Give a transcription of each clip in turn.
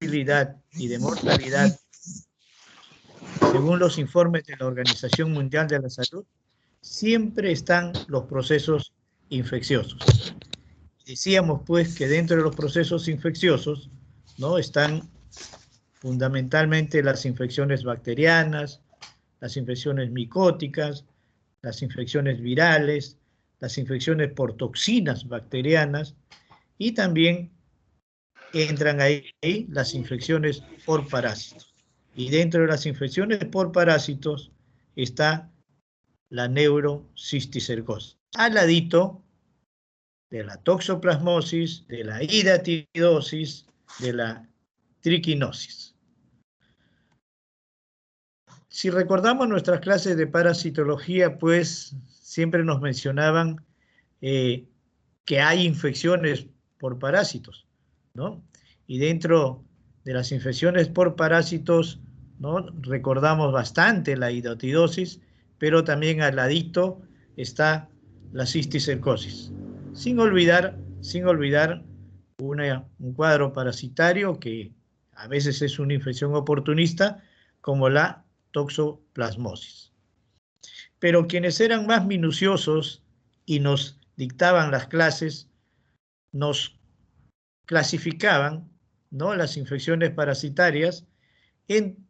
morbilidad y de mortalidad, según los informes de la Organización Mundial de la Salud, siempre están los procesos infecciosos. Decíamos pues que dentro de los procesos infecciosos, ¿no?, están fundamentalmente las infecciones bacterianas, las infecciones micóticas, las infecciones virales, las infecciones por toxinas bacterianas, y también entran ahí las infecciones por parásitos. Y dentro de las infecciones por parásitos está la neurocisticercosis. Al ladito de la toxoplasmosis, de la hidatidosis, de la triquinosis. Si recordamos nuestras clases de parasitología, pues siempre nos mencionaban que hay infecciones por parásitos, ¿no? Y dentro de las infecciones por parásitos, ¿no?, recordamos bastante la hidatidosis, pero también al ladito está la cisticercosis. Sin olvidar un cuadro parasitario que a veces es una infección oportunista, como la toxoplasmosis. Pero quienes eran más minuciosos y nos dictaban las clases, nos clasificaban, ¿no?, las infecciones parasitarias en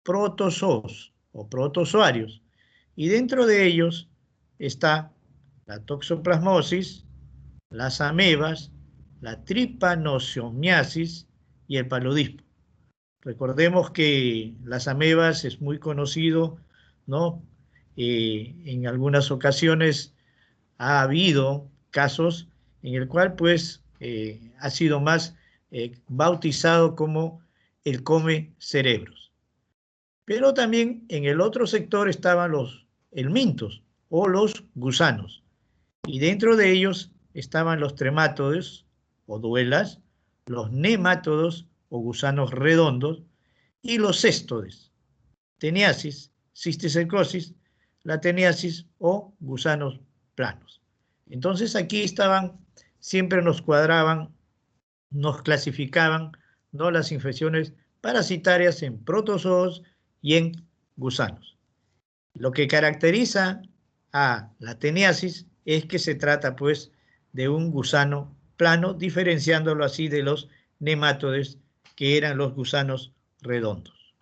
protozoos o protozoarios. Y dentro de ellos está la toxoplasmosis, las amebas, la trypanosomiasis y el paludismo. Recordemos que las amebas es muy conocido, ¿no? En algunas ocasiones ha habido casos en el cual pues ha sido más bautizado como el come cerebros. Pero también en el otro sector estaban los helmintos o los gusanos, y dentro de ellos estaban los tremátodos o duelas, los nemátodos o gusanos redondos, y los céstodes, teniasis, cisticercosis, la teniasis o gusanos planos. Entonces aquí estaban, siempre nos cuadraban, nos clasificaban, ¿no?, las infecciones parasitarias en protozoos y en gusanos. Lo que caracteriza a la teniasis es que se trata pues de un gusano plano, diferenciándolo así de los nemátodes, que eran los gusanos redondos.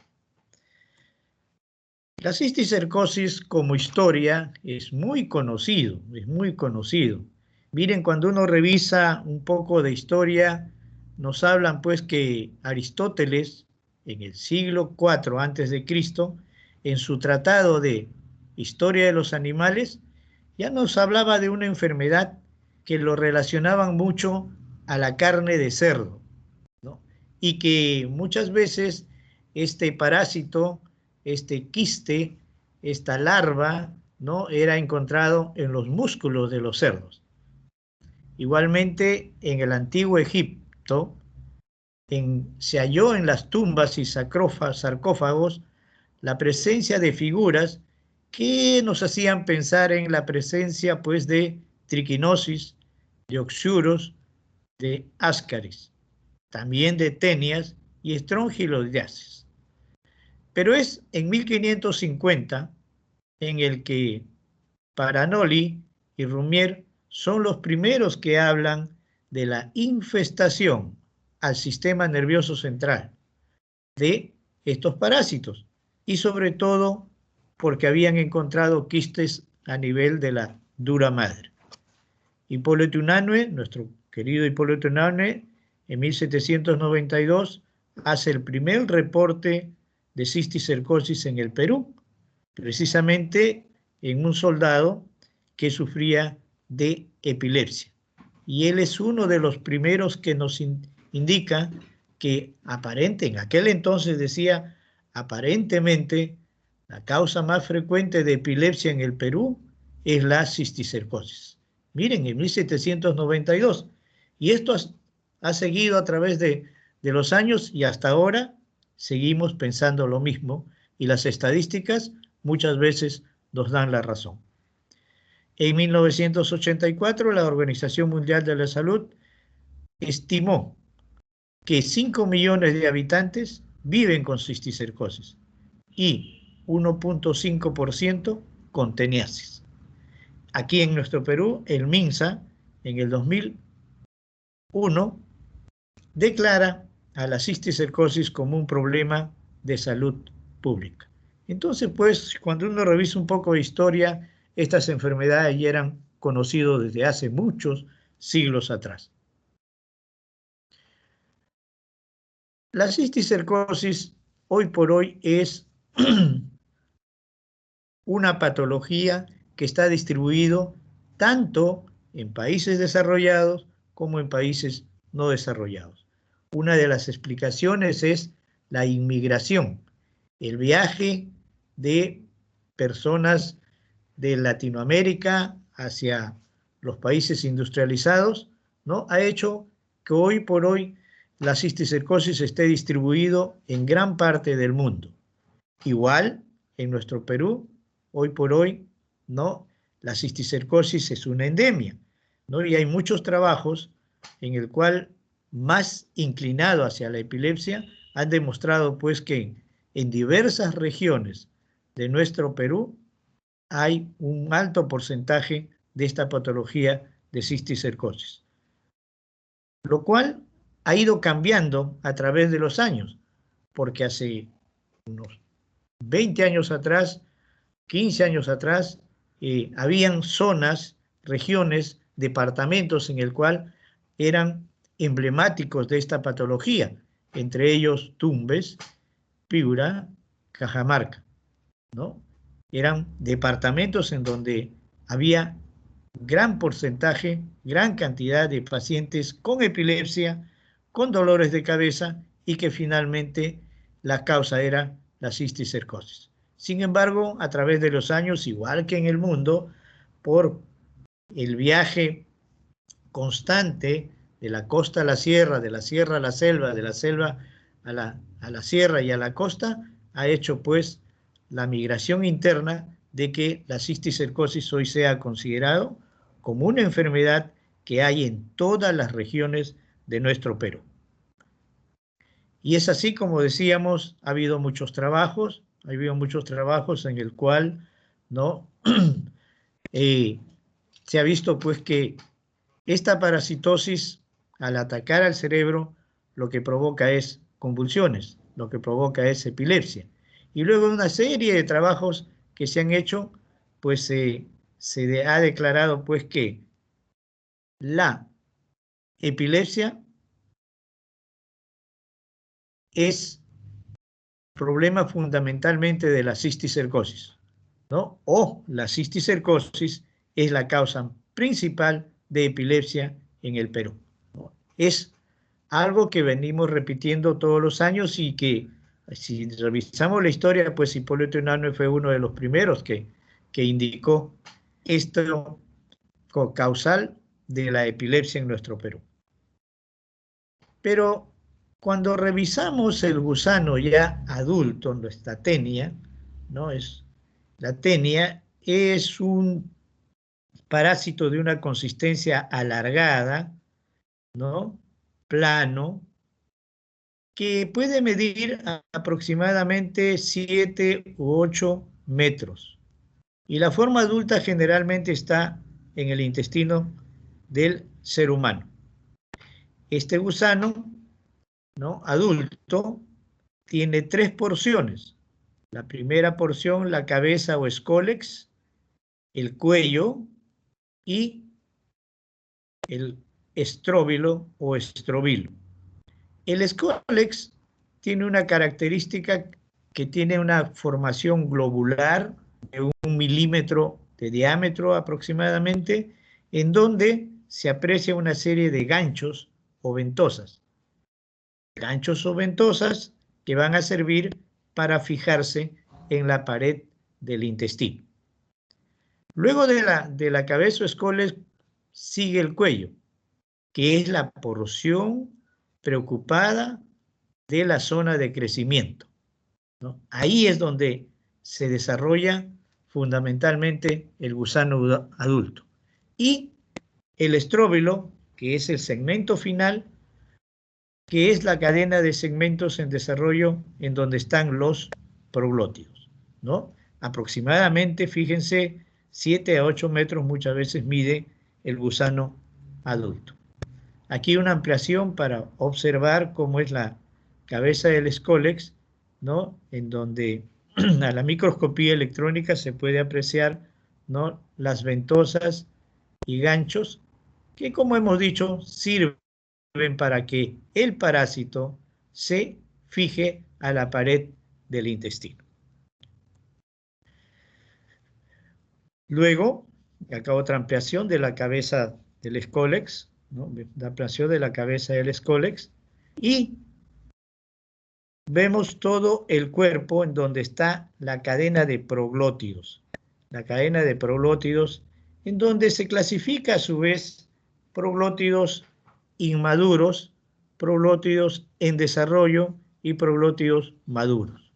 La cisticercosis como historia es muy conocido, es muy conocido. Miren, cuando uno revisa un poco de historia, nos hablan pues que Aristóteles, en el siglo IV a.C., en su tratado de Historia de los Animales, ya nos hablaba de una enfermedad que lo relacionaban mucho a la carne de cerdo, ¿no?, y que muchas veces este parásito, este quiste, esta larva, ¿no?, era encontrado en los músculos de los cerdos. Igualmente, en el antiguo Egipto, se halló en las tumbas y sarcófagos la presencia de figuras que nos hacían pensar en la presencia pues de triquinosis, de oxyuros, de ascaris, también de tenias y estrongiloideasis. Pero es en 1550 en el que Paranoli y Rumier son los primeros que hablan de la infestación al sistema nervioso central de estos parásitos, y sobre todo porque habían encontrado quistes a nivel de la dura madre. Hipólito Unanue, nuestro querido Hipólito Unanue, en 1792 hace el primer reporte de cisticercosis en el Perú, precisamente en un soldado que sufría de epilepsia. Y él es uno de los primeros que nos indica que en aquel entonces decía, aparentemente la causa más frecuente de epilepsia en el Perú es la cisticercosis. Miren, en 1792. Y esto ha seguido a través de los años, y hasta ahora seguimos pensando lo mismo, y las estadísticas muchas veces nos dan la razón. En 1984, la Organización Mundial de la Salud estimó que 5 millones de habitantes viven con cisticercosis y 1.5% con teniasis. Aquí en nuestro Perú, el MINSA, en el 2001, declara a la cisticercosis como un problema de salud pública. Entonces, pues, cuando uno revisa un poco de historia, estas enfermedades ya eran conocidas desde hace muchos siglos atrás. La cisticercosis hoy por hoy es una patología que está distribuido tanto en países desarrollados como en países no desarrollados. Una de las explicaciones es la inmigración, el viaje de personas de Latinoamérica hacia los países industrializados, ¿no? Ha hecho que hoy por hoy la cisticercosis esté distribuido en gran parte del mundo. Igual en nuestro Perú, hoy por hoy, ¿no? La cisticercosis es una endemia, ¿no? Y hay muchos trabajos en el cual, más inclinado hacia la epilepsia, han demostrado pues que en diversas regiones de nuestro Perú hay un alto porcentaje de esta patología de cisticercosis, lo cual ha ido cambiando a través de los años, porque hace unos 20 años atrás, 15 años atrás, habían zonas, regiones, departamentos en el cual eran emblemáticos de esta patología, entre ellos Tumbes, Piura, Cajamarca, ¿no? Eran departamentos en donde había gran porcentaje, gran cantidad de pacientes con epilepsia, con dolores de cabeza y que finalmente la causa era la cisticercosis. Sin embargo, a través de los años, igual que en el mundo, por el viaje constante de la costa a la sierra, de la sierra a la selva, de la selva a la sierra y a la costa, ha hecho pues la migración interna de que la cisticercosis hoy sea considerado como una enfermedad que hay en todas las regiones de nuestro Perú. Y es así, como decíamos, ha habido muchos trabajos en el cual, ¿no? Se ha visto pues que esta parasitosis, al atacar al cerebro, lo que provoca es convulsiones, lo que provoca es epilepsia. Y luego de una serie de trabajos que se han hecho, pues se ha declarado pues que la epilepsia es problema fundamentalmente de la cisticercosis, ¿no? O la cisticercosis es la causa principal de epilepsia en el Perú, ¿no? Es algo que venimos repitiendo todos los años y que, si revisamos la historia, pues Hipólito Unanue fue uno de los primeros que indicó esto causal de la epilepsia en nuestro Perú. Pero cuando revisamos el gusano ya adulto, nuestra tenia, ¿no? La tenia es un parásito de una consistencia alargada, ¿no? Plano, que puede medir aproximadamente 7 u 8 metros. Y la forma adulta generalmente está en el intestino del ser humano. Este gusano, ¿no? Adulto tiene 3 porciones. La primera porción, la cabeza o escólex, el cuello y el estróbilo o estrobilo. El escólex tiene una característica que tiene una formación globular de 1 milímetro de diámetro aproximadamente, en donde se aprecia una serie de ganchos o ventosas. Ganchos o ventosas que van a servir para fijarse en la pared del intestino. Luego de la cabeza o escólex sigue el cuello, que es la porción preocupada de la zona de crecimiento, ¿no? Ahí es donde se desarrolla fundamentalmente el gusano adulto. Y el estróbilo, que es el segmento final, que es la cadena de segmentos en desarrollo en donde están los proglótidos, ¿no? Aproximadamente, fíjense, 7 a 8 metros muchas veces mide el gusano adulto. Aquí una ampliación para observar cómo es la cabeza del Scolex, ¿no? En donde a la microscopía electrónica se puede apreciar, ¿no?, las ventosas y ganchos que, como hemos dicho, sirven para que el parásito se fije a la pared del intestino. Luego, acá otra ampliación de la cabeza del Scolex, ¿no?, la ampliación de la cabeza del Scolex, y vemos todo el cuerpo en donde está la cadena de proglótidos. La cadena de proglótidos en donde se clasifica a su vez proglótidos inmaduros, proglótidos en desarrollo y proglótidos maduros.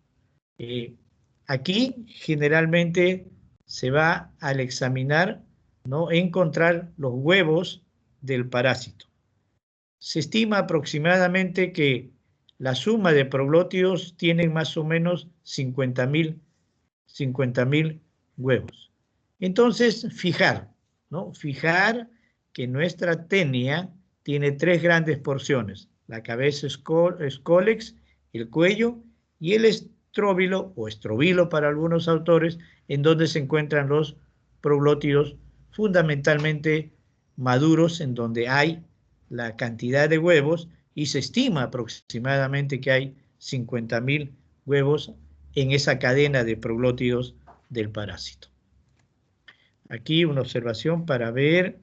Aquí generalmente se va al examinar, ¿no?, encontrar los huevos del parásito. Se estima aproximadamente que la suma de proglótidos tienen más o menos 50.000 huevos. Entonces, fijar, ¿no? Fijar que nuestra tenia tiene 3 grandes porciones: la cabeza Scolex, el cuello y el estróbilo o estrobilo para algunos autores, en donde se encuentran los proglótidos fundamentalmente maduros, en donde hay la cantidad de huevos, y se estima aproximadamente que hay 50.000 huevos en esa cadena de proglótidos del parásito. Aquí una observación para ver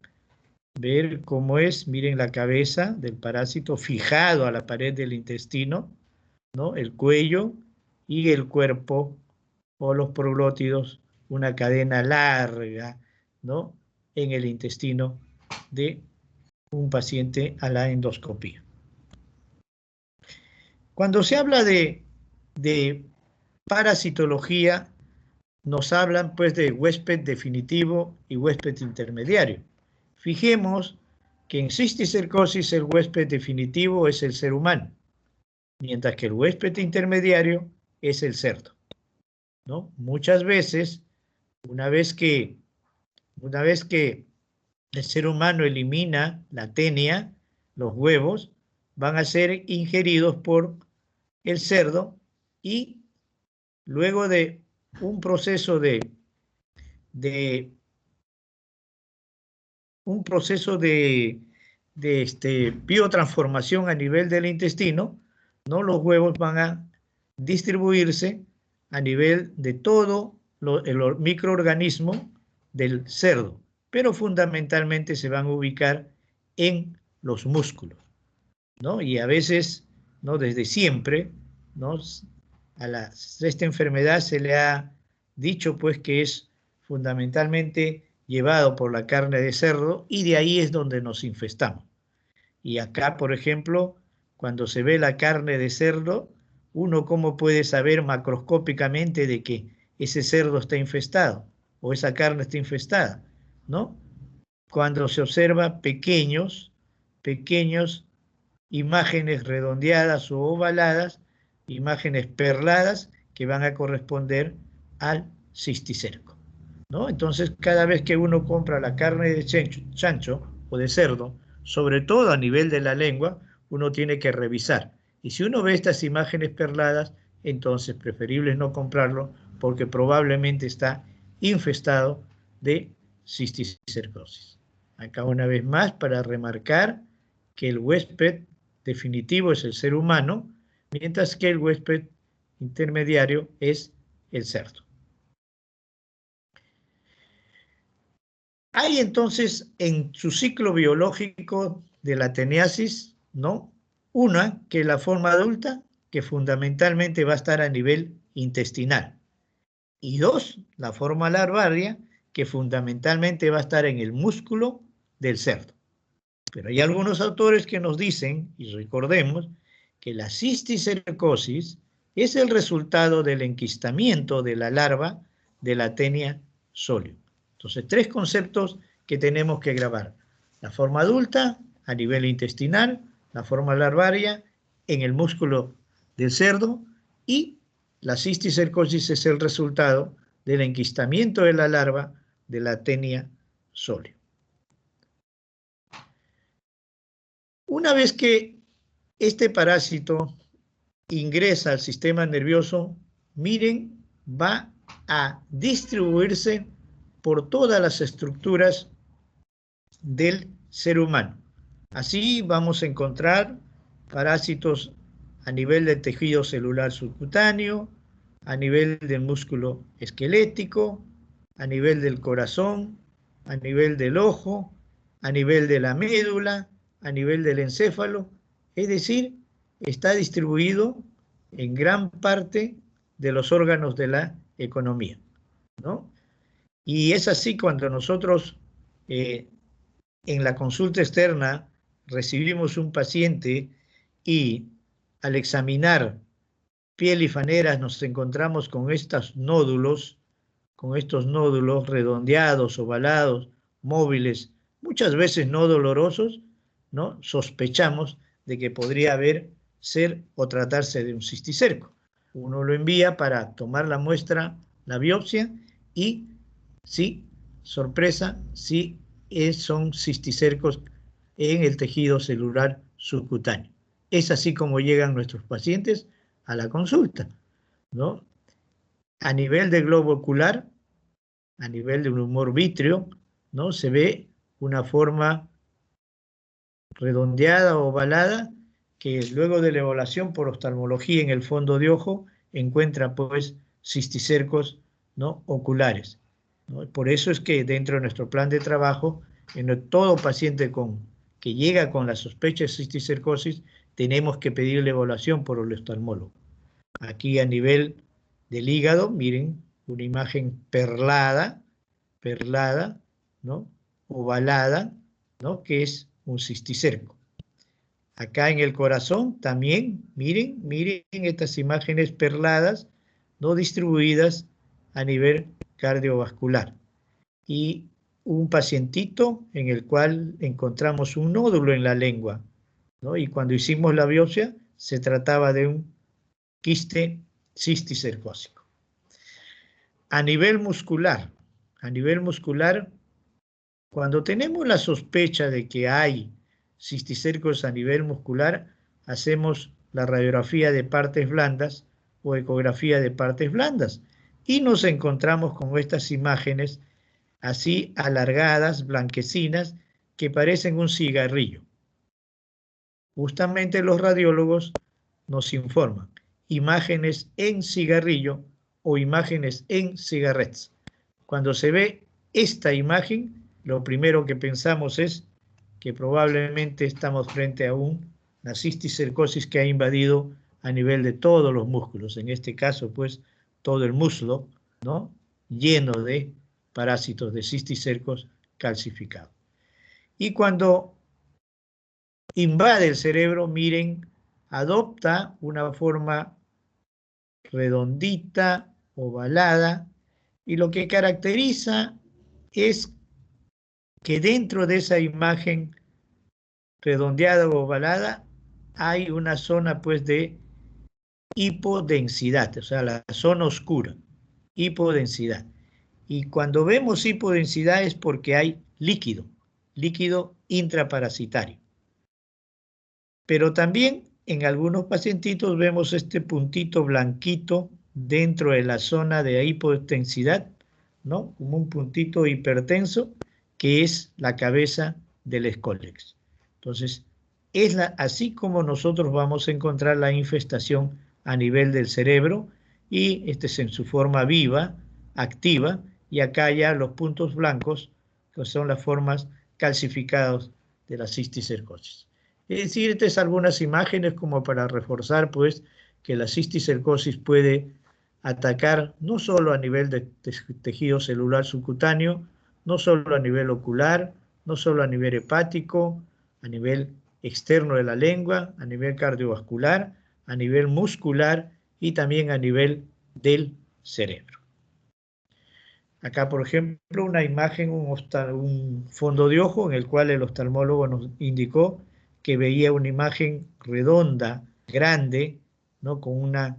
cómo es, miren la cabeza del parásito fijado a la pared del intestino, ¿no?, el cuello y el cuerpo o los proglótidos, una cadena larga, ¿no?, en el intestino de un paciente a la endoscopía. Cuando se habla de parasitología, nos hablan pues de huésped definitivo y huésped intermediario. Fijemos que en cisticercosis el huésped definitivo es el ser humano, mientras que el huésped intermediario es el cerdo, ¿no? Muchas veces, una vez que el ser humano elimina la tenia, los huevos van a ser ingeridos por el cerdo, y luego de un proceso de biotransformación a nivel del intestino, ¿no?, los huevos van a distribuirse a nivel de todo el microorganismo del cerdo, pero fundamentalmente se van a ubicar en los músculos, ¿no? Y a veces, ¿no?, desde siempre, ¿no?, a esta enfermedad se le ha dicho pues que es fundamentalmente llevado por la carne de cerdo, y de ahí es donde nos infestamos. Y acá, por ejemplo, cuando se ve la carne de cerdo, uno cómo puede saber macroscópicamente de que ese cerdo está infestado o esa carne está infestada, ¿no? Cuando se observa pequeños imágenes redondeadas o ovaladas, imágenes perladas que van a corresponder al cisticerco, ¿no? Entonces, cada vez que uno compra la carne de chancho o de cerdo, sobre todo a nivel de la lengua, uno tiene que revisar. Y si uno ve estas imágenes perladas, entonces preferible no comprarlo, porque probablemente está infestado de cisticercosis. Acá una vez más para remarcar que el huésped definitivo es el ser humano, mientras que el huésped intermediario es el cerdo. Hay entonces en su ciclo biológico de la teniasis, ¿no?, una que es la forma adulta, que fundamentalmente va a estar a nivel intestinal, y dos, la forma larvaria, que fundamentalmente va a estar en el músculo del cerdo. Pero hay algunos autores que nos dicen, y recordemos, que la cisticercosis es el resultado del enquistamiento de la larva de la Taenia solium. Entonces, 3 conceptos que tenemos que grabar: la forma adulta a nivel intestinal, la forma larvaria en el músculo del cerdo, y la cisticercosis es el resultado del enquistamiento de la larva de la Taenia solio. Una vez que este parásito ingresa al sistema nervioso, miren, va a distribuirse por todas las estructuras del ser humano. Así vamos a encontrar parásitos a nivel del tejido celular subcutáneo, a nivel del músculo esquelético, a nivel del corazón, a nivel del ojo, a nivel de la médula, a nivel del encéfalo, es decir, está distribuido en gran parte de los órganos de la economía, ¿no? Y es así cuando nosotros en la consulta externa recibimos un paciente y al examinar piel y faneras nos encontramos con estos nódulos redondeados, ovalados, móviles, muchas veces no dolorosos, ¿no? Sospechamos de que podría ser o tratarse de un cisticerco. Uno lo envía para tomar la muestra, la biopsia, y sí, sorpresa, sí son cisticercos en el tejido celular subcutáneo. Es así como llegan nuestros pacientes a la consulta, ¿no? A nivel de globo ocular, a nivel de un humor vítreo, ¿no? Se ve una forma redondeada o ovalada que luego de la evaluación por oftalmología en el fondo de ojo encuentra pues cisticercos, ¿no? Oculares, ¿no? Por eso es que dentro de nuestro plan de trabajo, en todo paciente que llega con la sospecha de cisticercosis, tenemos que pedirle evaluación por el oftalmólogo. Aquí a nivel del hígado, miren, una imagen perlada, ¿no? Ovalada, ¿no? Que es un cisticerco. Acá en el corazón también, miren estas imágenes perladas, no distribuidas a nivel cardiovascular. Y un pacientito en el cual encontramos un nódulo en la lengua, ¿no? Y cuando hicimos la biopsia se trataba de un quiste cisticercósico. A nivel muscular, cuando tenemos la sospecha de que hay cisticercos a nivel muscular, hacemos la radiografía de partes blandas o ecografía de partes blandas y nos encontramos con estas imágenes así alargadas, blanquecinas, que parecen un cigarrillo. Justamente los radiólogos nos informan imágenes en cigarrillo o imágenes en cigarrettes. Cuando se ve esta imagen, lo primero que pensamos es que probablemente estamos frente a una cisticercosis que ha invadido a nivel de todos los músculos, en este caso pues todo el muslo, ¿no? Lleno de parásitos de cisticercos calcificados. Y cuando invade el cerebro, miren, adopta una forma redondita, ovalada, y lo que caracteriza es que dentro de esa imagen redondeada o ovalada hay una zona pues de hipodensidad, o sea, la zona oscura, hipodensidad. Y cuando vemos hipodensidad es porque hay líquido intraparasitario. Pero también en algunos pacientitos vemos este puntito blanquito dentro de la zona de hipodensidad, ¿no? Como un puntito hipertenso, que es la cabeza del escólex. Entonces, es así como nosotros vamos a encontrar la infestación a nivel del cerebro, y este es en su forma viva, activa, y acá ya los puntos blancos, que son las formas calcificadas de la cisticercosis. Es decir, estas son algunas imágenes como para reforzar pues que la cisticercosis puede atacar no solo a nivel de tejido celular subcutáneo, no solo a nivel ocular, no solo a nivel hepático, a nivel externo de la lengua, a nivel cardiovascular, a nivel muscular y también a nivel del cerebro. Acá, por ejemplo, una imagen, un fondo de ojo en el cual el oftalmólogo nos indicó que veía una imagen redonda grande, ¿no? Con una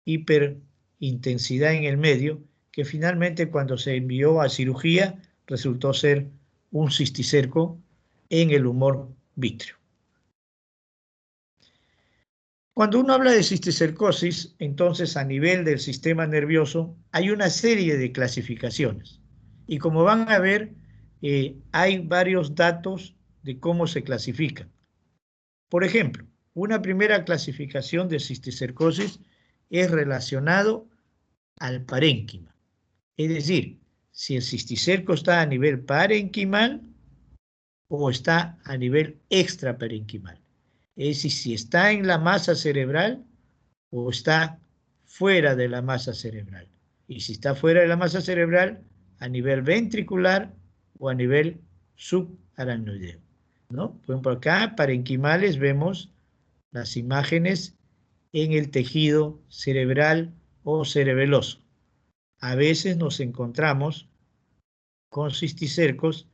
hiperintensidad en el medio, que finalmente cuando se envió a cirugía resultó ser un cisticerco en el humor vítreo. Cuando uno habla de cisticercosis, entonces a nivel del sistema nervioso hay una serie de clasificaciones. Y como van a ver, hay varios datos de cómo se clasifican. Por ejemplo, una primera clasificación de cisticercosis es relacionado al parénquima. Es decir, si el cisticerco está a nivel parenquimal o está a nivel extraparenquimal. Es decir, si está en la masa cerebral o está fuera de la masa cerebral. Y si está fuera de la masa cerebral, a nivel ventricular o a nivel subaracnoideo, ¿no? Por ejemplo, acá, parenquimales, vemos las imágenes en el tejido cerebral o cerebeloso. A veces nos encontramos con cisticercos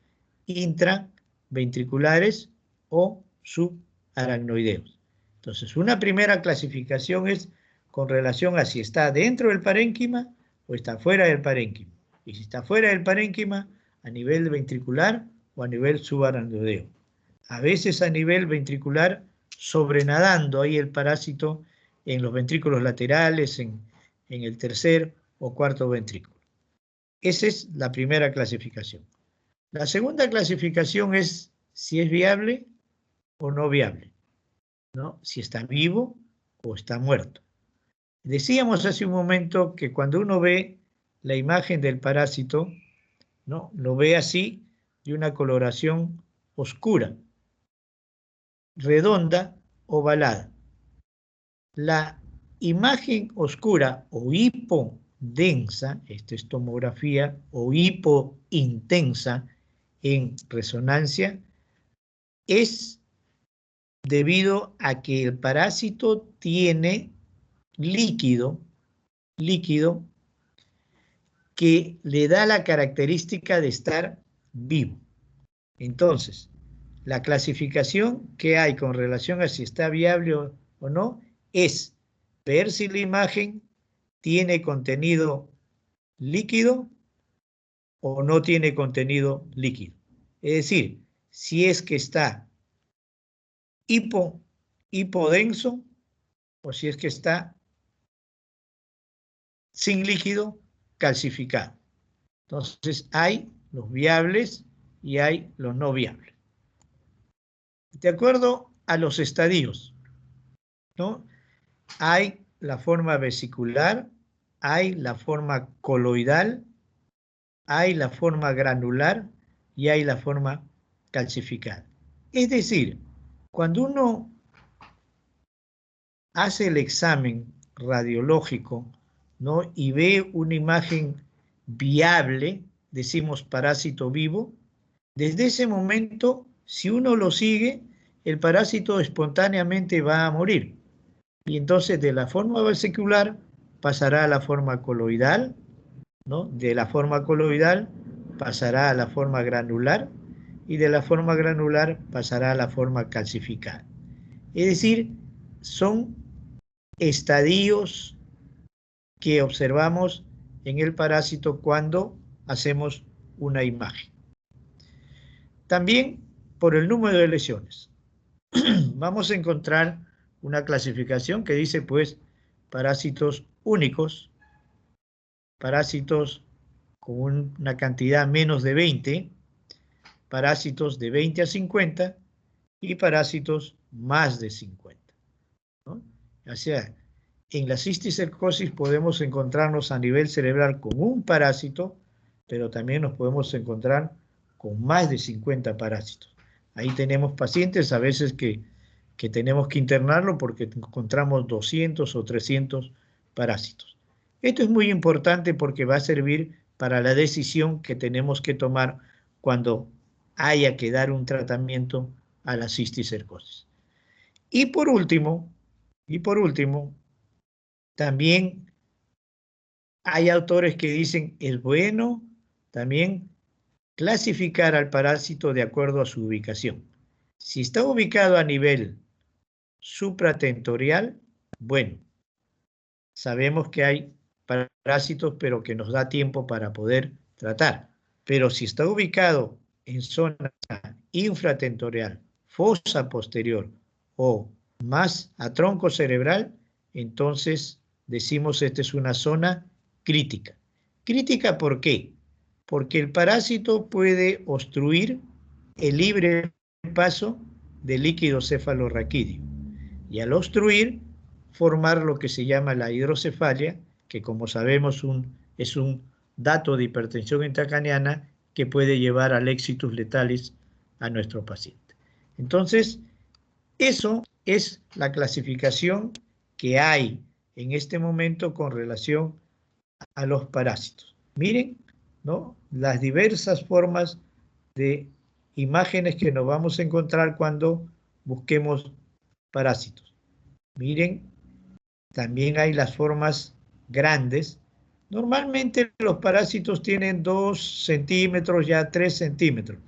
intraventriculares o subaracnoideos. Entonces, una primera clasificación es con relación a si está dentro del parénquima o está fuera del parénquima. Y si está fuera del parénquima, a nivel ventricular o a nivel subaracnoideo. A veces a nivel ventricular, sobrenadando ahí el parásito en los ventrículos laterales, en el tercer o cuarto ventrículo. Esa es la primera clasificación. La segunda clasificación es si es viable o no viable, ¿no? Si está vivo o está muerto. Decíamos hace un momento que cuando uno ve la imagen del parásito, ¿no? Lo ve así, de una coloración oscura, redonda, ovalada. La imagen oscura o hipodensa, esta es tomografía, o hipointensa en resonancia, es debido a que el parásito tiene líquido que le da la característica de estar vivo. Entonces, la clasificación que hay con relación a si está viable o no es ver si la imagen tiene contenido líquido o no tiene contenido líquido. Es decir, si es que está hipodenso o si es que está sin líquido calcificado. Entonces hay los viables y hay los no viables. De acuerdo a los estadios, ¿no? Hay la forma vesicular, hay la forma coloidal, hay la forma granular y hay la forma calcificada. Es decir, cuando uno hace el examen radiológico, ¿no? Y ve una imagen viable, decimos parásito vivo, desde ese momento, si uno lo sigue, el parásito espontáneamente va a morir. Y entonces de la forma vesicular pasará a la forma coloidal, ¿no? De la forma coloidal pasará a la forma granular y de la forma granular pasará a la forma calcificada. Es decir, son estadios que observamos en el parásito cuando hacemos una imagen. También por el número de lesiones. Vamos a encontrar una clasificación que dice, pues, parásitos únicos, parásitos con una cantidad menos de 20, parásitos de 20 a 50 y parásitos más de 50, ¿no? O sea, en la cisticercosis podemos encontrarnos a nivel cerebral con un parásito, pero también nos podemos encontrar con más de 50 parásitos. Ahí tenemos pacientes a veces que tenemos que internarlo porque encontramos 200 o 300 parásitos. Esto es muy importante porque va a servir para la decisión que tenemos que tomar cuando haya que dar un tratamiento a la cisticercosis. Y por último, también hay autores que dicen es bueno también clasificar al parásito de acuerdo a su ubicación. Si está ubicado a nivel supratentorial, bueno, sabemos que hay parásitos, pero que nos da tiempo para poder tratar. Pero si está ubicado en zona infratentorial, fosa posterior o más a tronco cerebral, entonces decimos esta es una zona crítica. ¿Crítica por qué? Porque el parásito puede obstruir el libre paso del líquido cefalorraquídeo y al obstruir formar lo que se llama la hidrocefalia, que como sabemos es un dato de hipertensión intracraneana que puede llevar al éxitos letales a nuestro paciente. Entonces, eso es la clasificación que hay en este momento con relación a los parásitos. Miren, ¿no?, las diversas formas de imágenes que nos vamos a encontrar cuando busquemos parásitos. Miren, también hay las formas grandes. Normalmente los parásitos tienen 2 centímetros, ya 3 centímetros,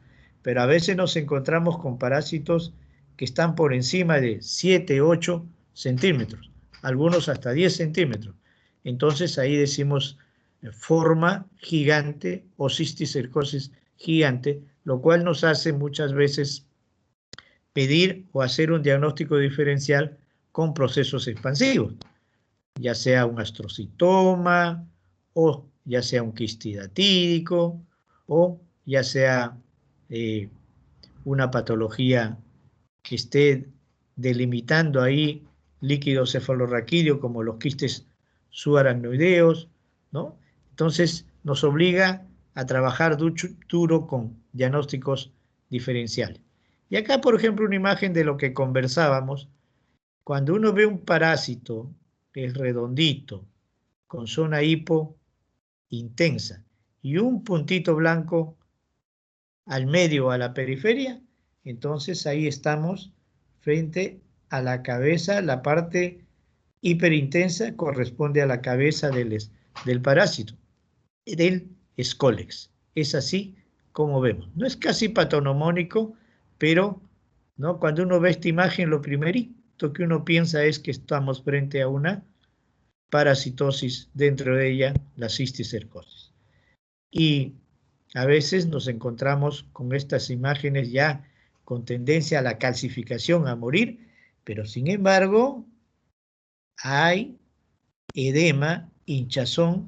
pero a veces nos encontramos con parásitos que están por encima de 7, 8 centímetros, algunos hasta 10 centímetros. Entonces ahí decimos forma gigante o cisticercosis gigante, lo cual nos hace muchas veces pedir o hacer un diagnóstico diferencial con procesos expansivos, ya sea un astrocitoma, o ya sea un quistidatídico, o ya sea una patología que esté delimitando ahí líquido cefalorraquídeo como los quistes subaracnoideos, ¿no? Entonces nos obliga a trabajar duro con diagnósticos diferenciales. Y acá, por ejemplo, una imagen de lo que conversábamos. Cuando uno ve un parásito que es redondito, con zona hipo intensa y un puntito blanco al medio o a la periferia, entonces ahí estamos frente a la cabeza. La parte hiperintensa corresponde a la cabeza del parásito, del Scolex. Es así como vemos. No es casi patonomónico, pero ¿no?, cuando uno ve esta imagen, lo primerito que uno piensa es que estamos frente a una parasitosis, dentro de ella la cisticercosis. Y a veces nos encontramos con estas imágenes ya con tendencia a la calcificación, a morir, pero sin embargo hay edema, hinchazón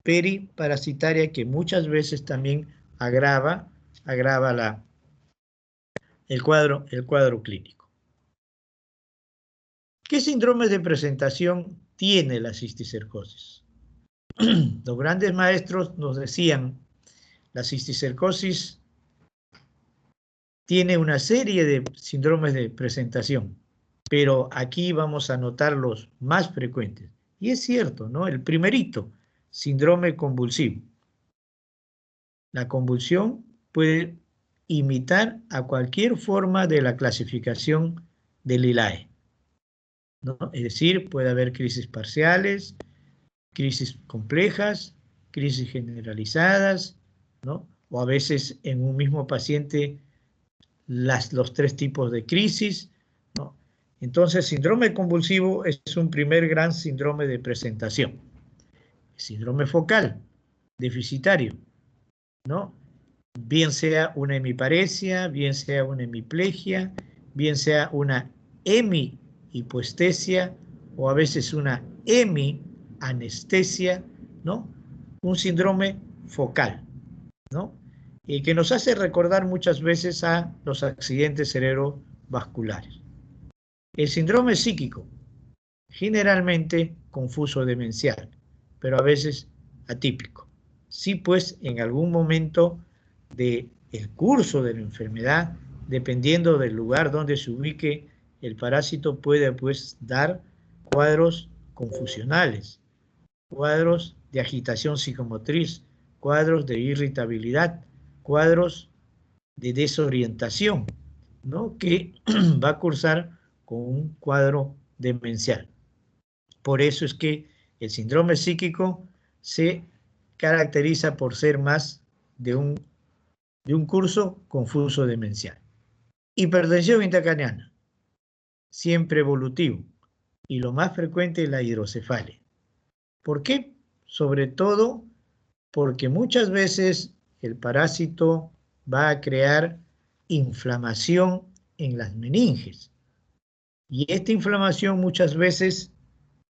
periparasitaria que muchas veces también agrava el cuadro clínico. ¿Qué síndromes de presentación tiene la cisticercosis? Los grandes maestros nos decían, la cisticercosis tiene una serie de síndromes de presentación, pero aquí vamos a notar los más frecuentes. Y es cierto, ¿no? El primerito, síndrome convulsivo. La convulsión puede imitar a cualquier forma de la clasificación del ILAE, ¿no? Es decir, puede haber crisis parciales, crisis complejas, crisis generalizadas, ¿no? O a veces en un mismo paciente los 3 tipos de crisis, ¿no? Entonces, síndrome convulsivo es un primer gran síndrome de presentación. Síndrome focal, deficitario, ¿no? Bien sea una hemiparesia, bien sea una hemiplegia, bien sea una hemihipoestesia o a veces una hemianestesia, ¿no? Un síndrome focal, ¿no? Y que nos hace recordar muchas veces a los accidentes cerebrovasculares. El síndrome psíquico, generalmente confuso demencial, pero a veces atípico. Sí, pues en algún momento del curso de la enfermedad, dependiendo del lugar donde se ubique el parásito, puede pues dar cuadros confusionales, cuadros de agitación psicomotriz, cuadros de irritabilidad, cuadros de desorientación, ¿no?, que va a cursar con un cuadro demencial. Por eso es que el síndrome psíquico se caracteriza por ser más de un curso confuso demencial. Hipertensión intracraneana. siempre evolutivo, y lo más frecuente es la hidrocefalia. ¿Por qué? Sobre todo porque muchas veces el parásito va a crear inflamación en las meninges. Y esta inflamación muchas veces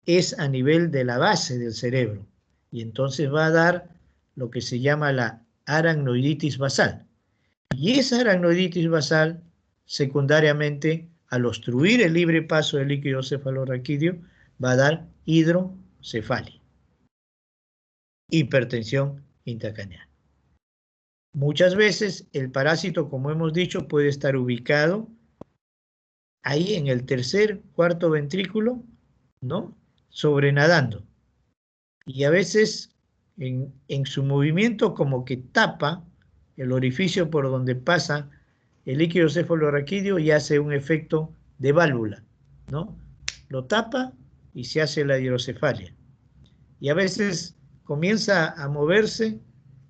es a nivel de la base del cerebro. Y entonces va a dar lo que se llama la aracnoiditis basal. Y esa aracnoiditis basal, secundariamente, al obstruir el libre paso del líquido cefalorraquídeo, va a dar hidrocefalia, hipertensión intracraneal. Muchas veces el parásito, como hemos dicho, puede estar ubicado ahí en el tercer, cuarto ventrículo, ¿no? Sobrenadando. Y a veces en su movimiento como que tapa el orificio por donde pasa el líquido cefalorraquídeo y hace un efecto de válvula, ¿no? Lo tapa y se hace la hidrocefalia. Y a veces comienza a moverse,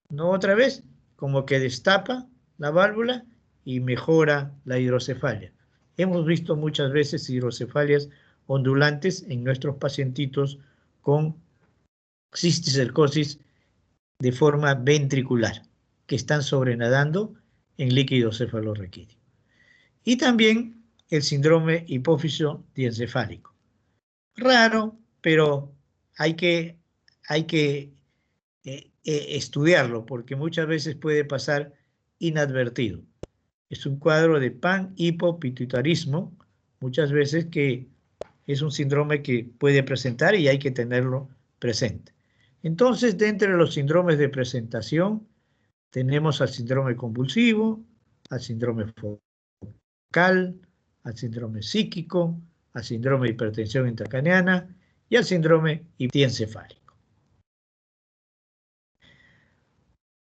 ¿no? Otra vez, como que destapa la válvula y mejora la hidrocefalia. Hemos visto muchas veces hidrocefalias ondulantes en nuestros pacientitos con cisticercosis de forma ventricular, que están sobrenadando en líquido cefalorraquídeo. Y también el síndrome hipófiso diencefálico. Raro, pero hay que estudiarlo, porque muchas veces puede pasar inadvertido. Es un cuadro de panhipopituitarismo, muchas veces que es un síndrome que puede presentar y hay que tenerlo presente. Entonces, dentro de los síndromes de presentación, tenemos al síndrome convulsivo, al síndrome focal, al síndrome psíquico, al síndrome de hipertensión intracraneana y al síndrome diencefálico.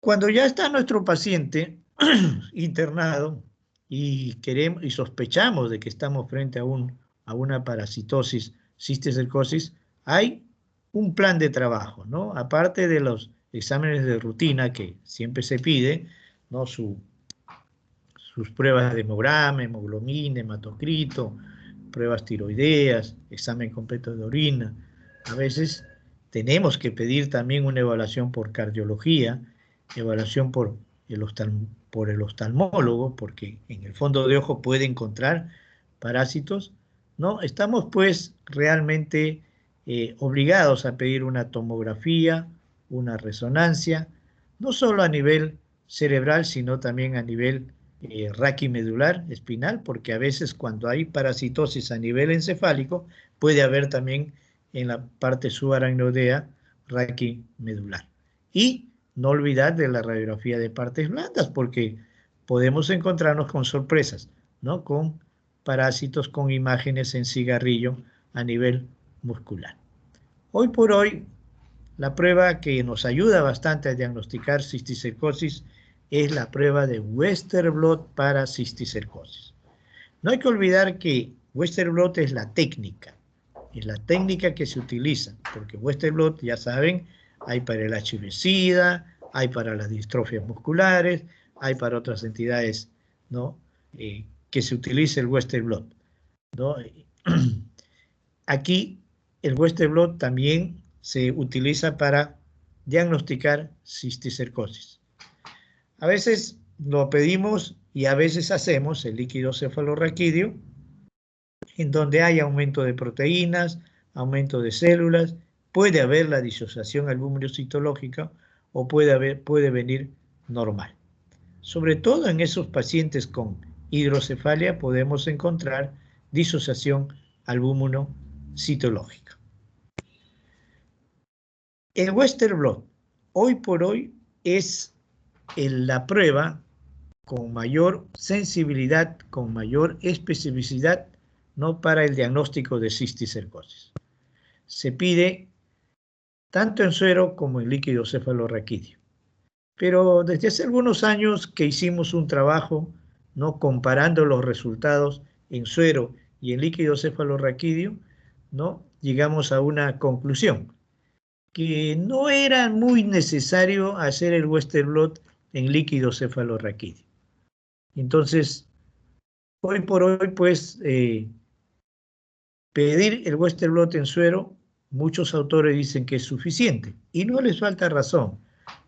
Cuando ya está nuestro paciente internado y queremos y sospechamos de que estamos frente a una parasitosis, cisticercosis, hay un plan de trabajo, ¿no? Aparte de los exámenes de rutina que siempre se pide, ¿no? Sus pruebas de hemograma, hemoglobina, hematocrito, pruebas tiroideas, examen completo de orina. A veces tenemos que pedir también una evaluación por cardiología, evaluación por el oftalmólogo, porque en el fondo de ojo puede encontrar parásitos, ¿no? Estamos pues realmente obligados a pedir una tomografía, una resonancia, no solo a nivel cerebral, sino también a nivel raquimedular, espinal, porque a veces cuando hay parasitosis a nivel encefálico, puede haber también en la parte subaracnoidea raquimedular. Y no olvidar de la radiografía de partes blandas, porque podemos encontrarnos con sorpresas, ¿no? Con parásitos con imágenes en cigarrillo a nivel muscular. Hoy por hoy, la prueba que nos ayuda bastante a diagnosticar cisticercosis es la prueba de Westerblot para cisticercosis. No hay que olvidar que Westerblot es la técnica que se utiliza, porque Westerblot, ya saben, hay para el HIV-Sida, hay para las distrofias musculares, hay para otras entidades, ¿no? Que se utiliza el Westerblot, ¿no? Aquí el Westerblot también se utiliza para diagnosticar cisticercosis. A veces lo pedimos y a veces hacemos el líquido cefalorraquídeo, en donde hay aumento de proteínas, aumento de células, puede haber la disociación albúmino-citológica o puede venir normal. Sobre todo en esos pacientes con hidrocefalia podemos encontrar disociación albúmino-citológica. El Westerblot, hoy por hoy, es la prueba con mayor sensibilidad, con mayor especificidad, ¿no? Para el diagnóstico de cisticercosis. Se pide tanto en suero como en líquido cefalorraquídeo. Pero desde hace algunos años que hicimos un trabajo, ¿no? Comparando los resultados en suero y en líquido cefalorraquídeo, ¿no? Llegamos a una conclusión, que no era muy necesario hacer el Westerblot en líquido cefalorraquídeo. Entonces, hoy por hoy, pues, pedir el Western blot en suero, muchos autores dicen que es suficiente, y no les falta razón,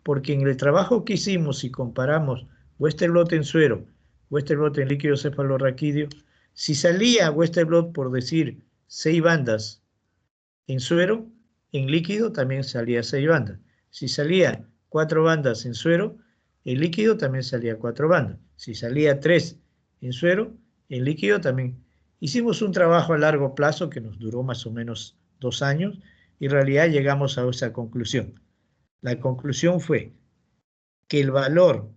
porque en el trabajo que hicimos, si comparamos Western blot en suero, Western blot en líquido cefalorraquídeo, si salía Western blot, por decir, 6 bandas en suero, en líquido también salía 6 bandas. Si salía 4 bandas en suero, en líquido también salía 4 bandas. Si salía 3 en suero, en líquido también. Hicimos un trabajo a largo plazo que nos duró más o menos 2 años y en realidad llegamos a esa conclusión. La conclusión fue que el valor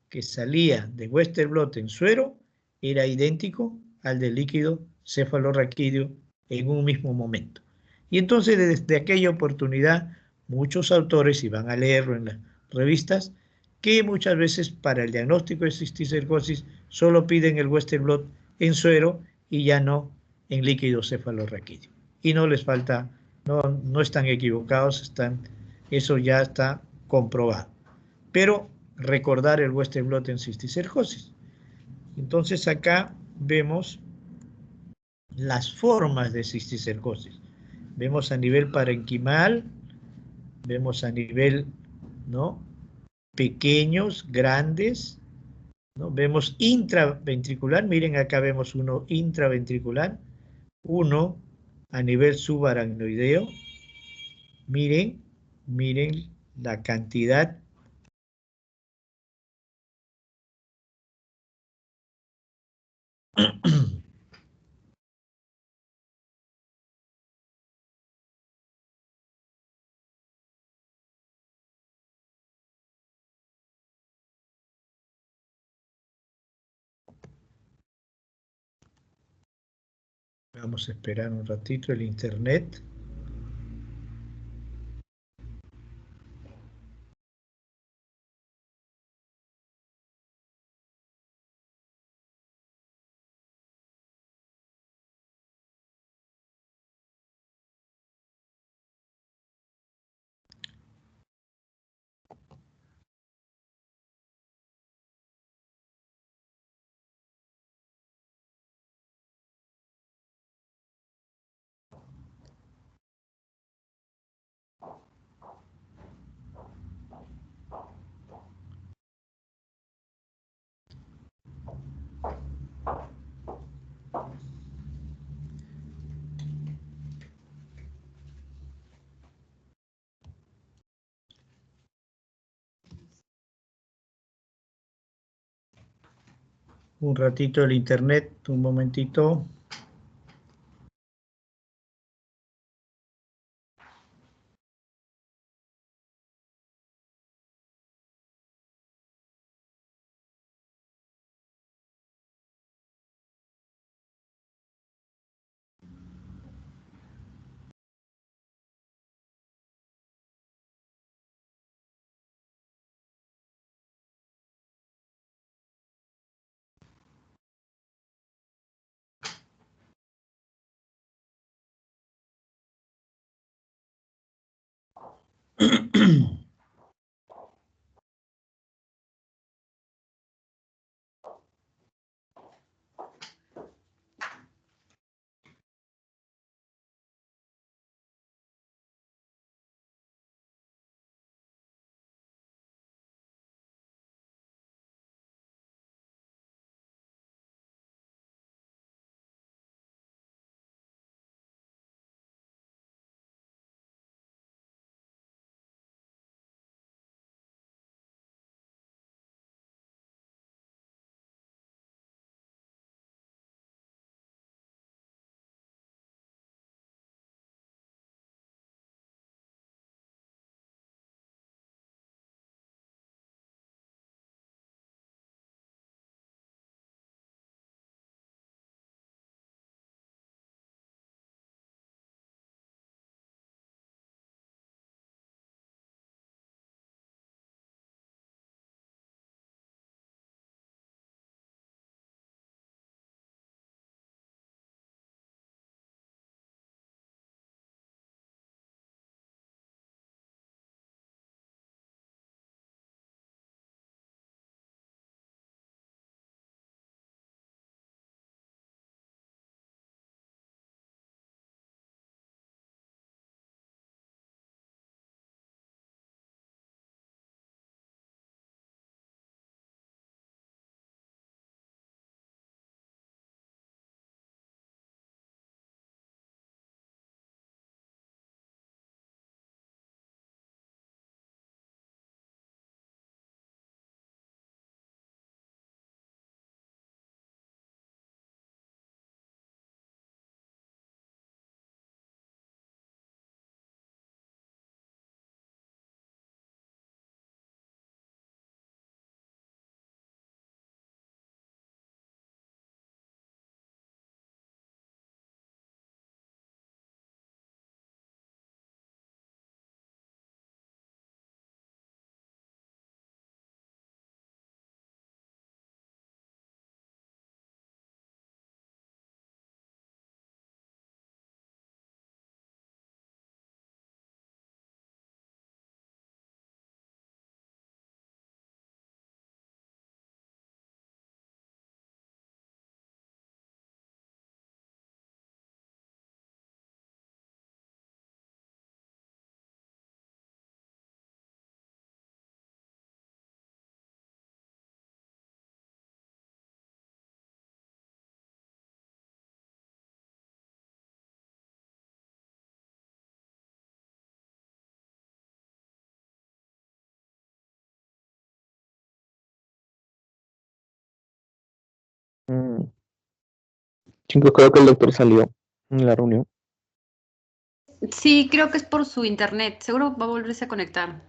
que salía de Western blot en suero era idéntico al del líquido cefalorraquídeo en un mismo momento. Y entonces desde aquella oportunidad muchos autores, y van a leerlo en las revistas, que muchas veces para el diagnóstico de cisticercosis solo piden el Western blot en suero y ya no en líquido cefalorraquídeo. Y no les falta, no están equivocados, eso ya está comprobado. Pero recordar el Western blot en cisticercosis. Entonces acá vemos las formas de cisticercosis. Vemos a nivel parenquimal, vemos a nivel, ¿no?, pequeños, grandes, ¿no? Vemos intraventricular, miren acá vemos uno intraventricular, uno a nivel subaracnoideo, miren la cantidad. Vamos a esperar un ratito el internet. Un ratito el internet, un momentito. Chicos, creo que el doctor salió en la reunión. Sí, creo que es por su internet. Seguro va a volverse a conectar.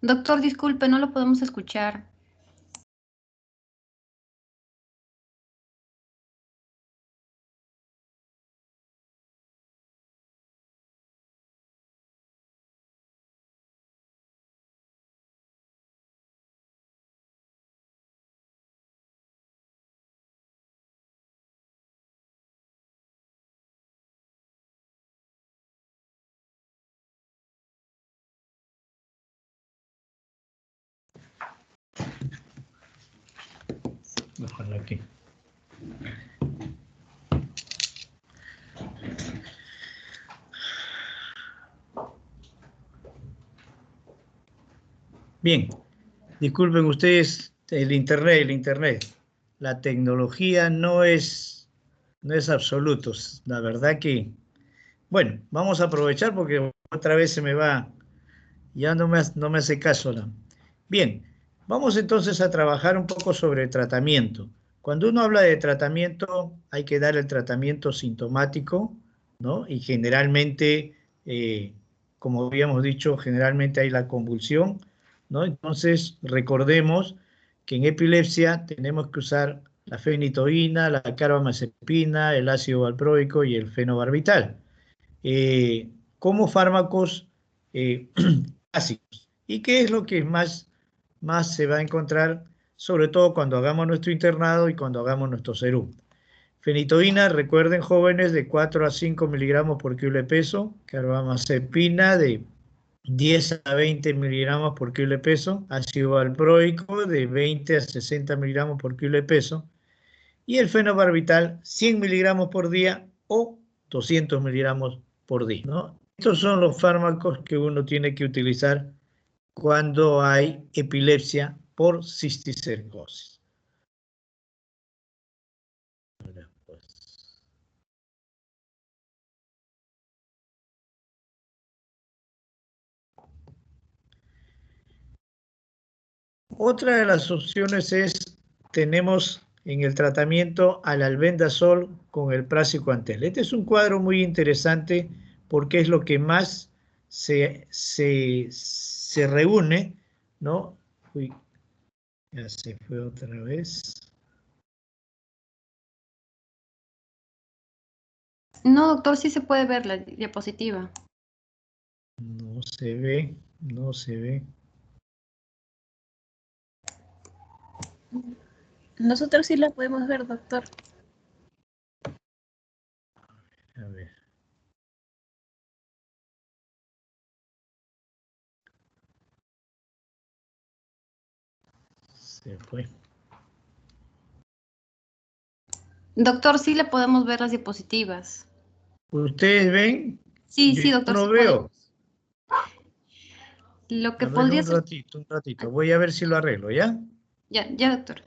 Doctor, disculpe, no lo podemos escuchar. Ojalá aquí. Bien, disculpen ustedes, el internet. La tecnología no es absoluto. La verdad que, bueno, vamos a aprovechar porque otra vez se me va, ya no me hace caso. Bien, vamos entonces a trabajar un poco sobre tratamiento. Cuando uno habla de tratamiento, hay que dar el tratamiento sintomático, ¿no? Y generalmente, como habíamos dicho, generalmente hay la convulsión, ¿no? Entonces, recordemos que en epilepsia tenemos que usar la fenitoína, la carbamazepina, el ácido valproico y el fenobarbital como fármacos básicos. ¿Y qué es lo que más se va a encontrar, sobre todo cuando hagamos nuestro internado y cuando hagamos nuestro serum? Fenitoína, recuerden jóvenes, de 4 a 5 miligramos por kilo de peso. Carbamazepina de 10 a 20 miligramos por kilo de peso. Ácido valproico de 20 a 60 miligramos por kilo de peso. Y el fenobarbital 100 miligramos por día o 200 miligramos por día, ¿no? Estos son los fármacos que uno tiene que utilizar cuando hay epilepsia por cisticercosis. Otra de las opciones es, tenemos en el tratamiento al albendazol con el praziquantel. Este es un cuadro muy interesante porque es lo que más se reúne, ¿no? Uy, ya se fue otra vez. No, doctor, sí se puede ver la diapositiva. No se ve, no se ve. Nosotros sí la podemos ver, doctor. A ver. Se fue. Doctor, sí le podemos ver las diapositivas. ¿Ustedes ven? Sí, Yo sí, doctor, no sí veo. podemos. Lo que A ver, podría un ser... ratito, un ratito. Voy a ver si lo arreglo, ¿ya? Ya, ya, doctor.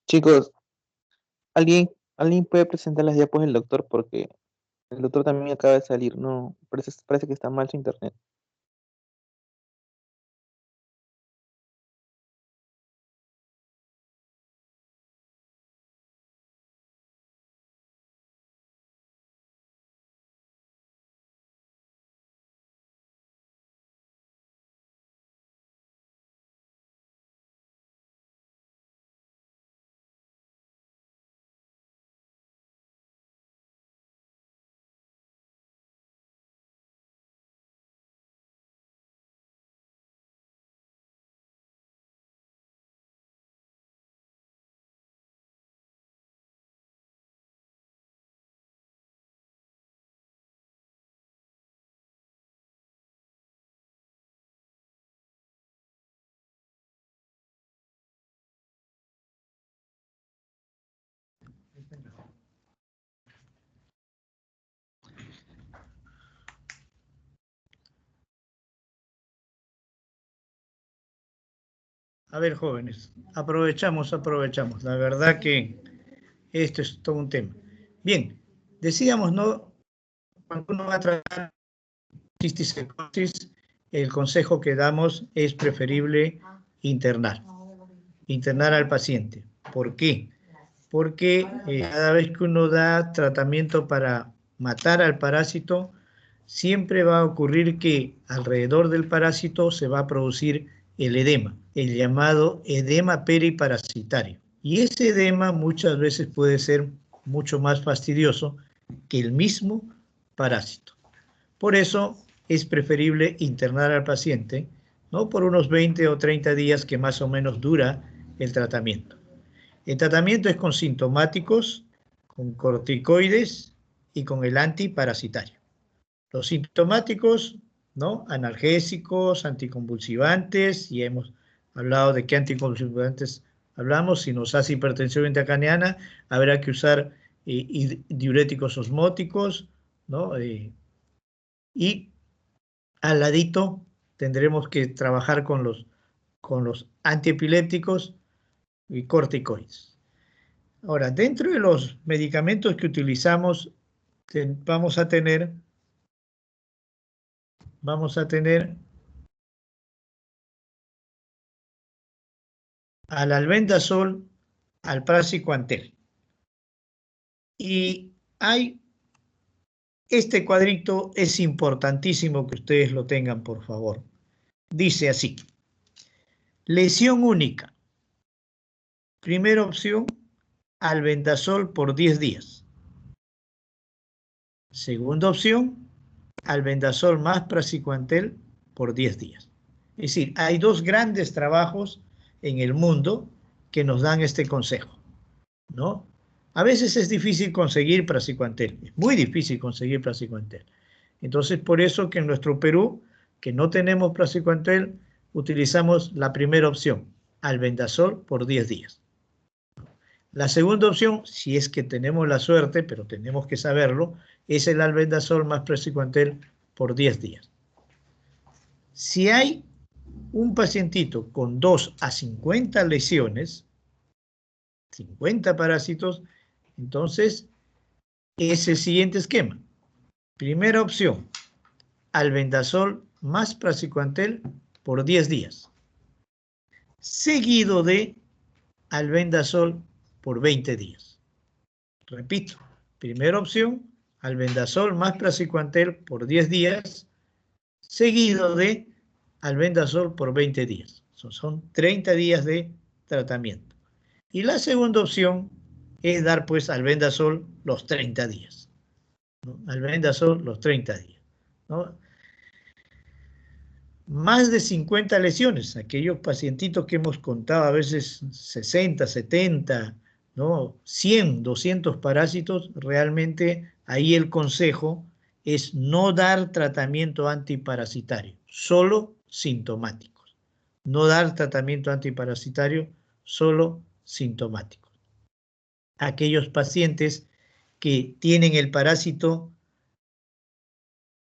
Chicos, ¿alguien, ¿alguien puede presentar las diapos del doctor? Porque el doctor también acaba de salir, no, parece que está mal su internet. A ver, jóvenes, aprovechamos. La verdad que esto es todo un tema. Bien, decíamos, ¿no? Cuando uno va a tratar cisticercosis, el consejo que damos es preferible internar al paciente. ¿Por qué? Porque cada vez que uno da tratamiento para matar al parásito, siempre va a ocurrir que alrededor del parásito se va a producir el edema, el llamado edema periparasitario. Y ese edema muchas veces puede ser mucho más fastidioso que el mismo parásito. Por eso es preferible internar al paciente, ¿no? Por unos 20 o 30 días que más o menos dura el tratamiento. El tratamiento es con sintomáticos, con corticoides y con el antiparasitario. Los sintomáticos, ¿no? Analgésicos, anticonvulsivantes, y hemos hablado de qué anticonvulsivantes hablamos. Si nos hace hipertensión intracraneana, habrá que usar diuréticos osmóticos, ¿no? Y al ladito tendremos que trabajar con los antiepilépticos y corticoides. Ahora, dentro de los medicamentos que utilizamos, vamos a tener al albendazol, al praziquantel. Y este cuadrito es importantísimo que ustedes lo tengan, por favor. Dice así: lesión única. Primera opción, albendazol por 10 días. Segunda opción, albendazol más praziquantel por 10 días. Es decir, hay dos grandes trabajos en el mundo que nos dan este consejo, ¿no? A veces es difícil conseguir praziquantel, es muy difícil conseguir praziquantel. Entonces, por eso que en nuestro Perú, que no tenemos praziquantel, utilizamos la primera opción, albendazol por 10 días. La segunda opción, si es que tenemos la suerte, pero tenemos que saberlo, es el albendazol más praziquantel por 10 días. Si hay un pacientito con 2 a 50 lesiones, 50 parásitos, entonces es el siguiente esquema. Primera opción, albendazol más praziquantel por 10 días, seguido de albendazol por 20 días. Repito, primera opción, albendazol más praziquantel por 10 días, seguido de albendazol por 20 días. Son 30 días de tratamiento. Y la segunda opción es dar pues albendazol los 30 días. ¿No? Albendazol los 30 días. ¿No? Más de 50 lesiones, aquellos pacientitos que hemos contado a veces 60, 70, ¿no? 100, 200 parásitos, realmente ahí el consejo es no dar tratamiento antiparasitario, solo sintomáticos. No dar tratamiento antiparasitario, solo sintomáticos. Aquellos pacientes que tienen el parásito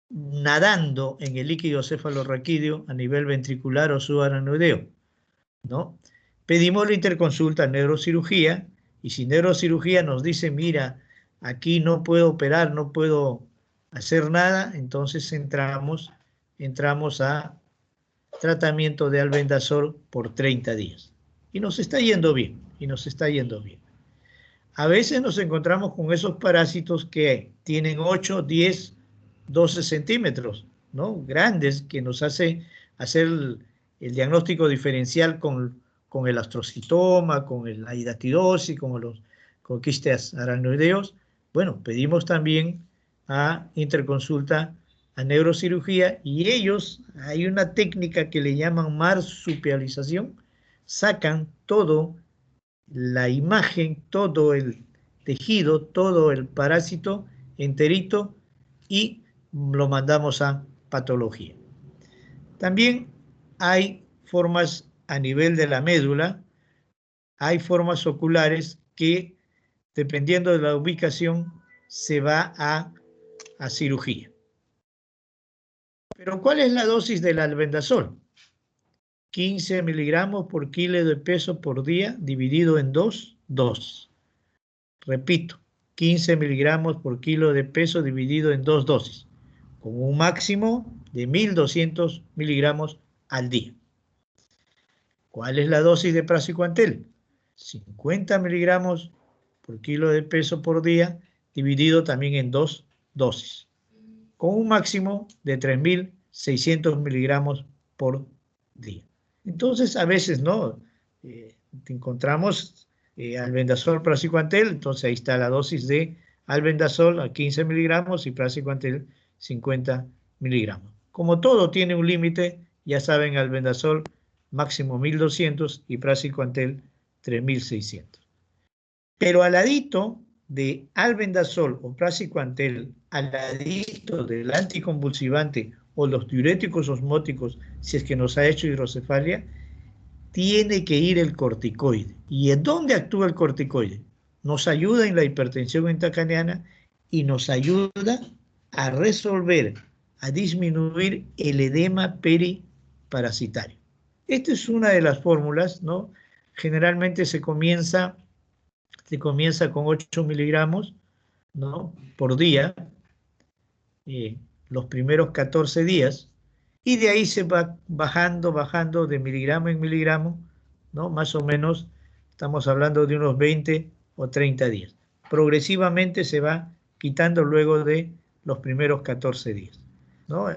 nadando en el líquido cefalorraquídeo a nivel ventricular o subaracnoideo, ¿no? pedimos la interconsulta a neurocirugía, y si neurocirugía nos dice, mira, aquí no puedo operar, no puedo hacer nada, entonces entramos a tratamiento de albendazol por 30 días. Y nos está yendo bien, A veces nos encontramos con esos parásitos que tienen 8, 10, 12 centímetros, ¿no? Grandes, que nos hace hacer el diagnóstico diferencial con el astrocitoma, con la hidatidosis, con quistes aracnoideos. Bueno, pedimos también a interconsulta a neurocirugía, y ellos, hay una técnica que le llaman marsupialización, sacan todo la imagen, todo el tejido, todo el parásito enterito, y lo mandamos a patología. También hay formas a nivel de la médula, hay formas oculares que, dependiendo de la ubicación, se va a cirugía. Pero ¿cuál es la dosis del albendazol? 15 miligramos por kilo de peso por día, dividido en 2. Repito, 15 miligramos por kilo de peso dividido en 2 dosis, con un máximo de 1.200 miligramos al día. ¿Cuál es la dosis de praziquantel? 50 miligramos por kilo de peso por día, dividido también en 2 dosis, con un máximo de 3.600 miligramos por día. Entonces, a veces, ¿no? Encontramos albendazol, praziquantel, entonces ahí está la dosis de albendazol a 15 miligramos y praziquantel 50 miligramos. Como todo tiene un límite, ya saben, albendazol máximo 1.200 y praziquantel 3.600. Pero al ladito de albendazol o praziquantel, al ladito del anticonvulsivante o los diuréticos osmóticos, si es que nos ha hecho hidrocefalia, tiene que ir el corticoide. ¿Y en dónde actúa el corticoide? Nos ayuda en la hipertensión intracraneana y nos ayuda a resolver, a disminuir el edema periparasitario. Esta es una de las fórmulas, ¿no? Generalmente se comienza con 8 miligramos, ¿no? Por día, los primeros 14 días, y de ahí se va bajando de miligramo en miligramo, ¿no? Más o menos estamos hablando de unos 20 o 30 días. Progresivamente se va quitando luego de los primeros 14 días, ¿no?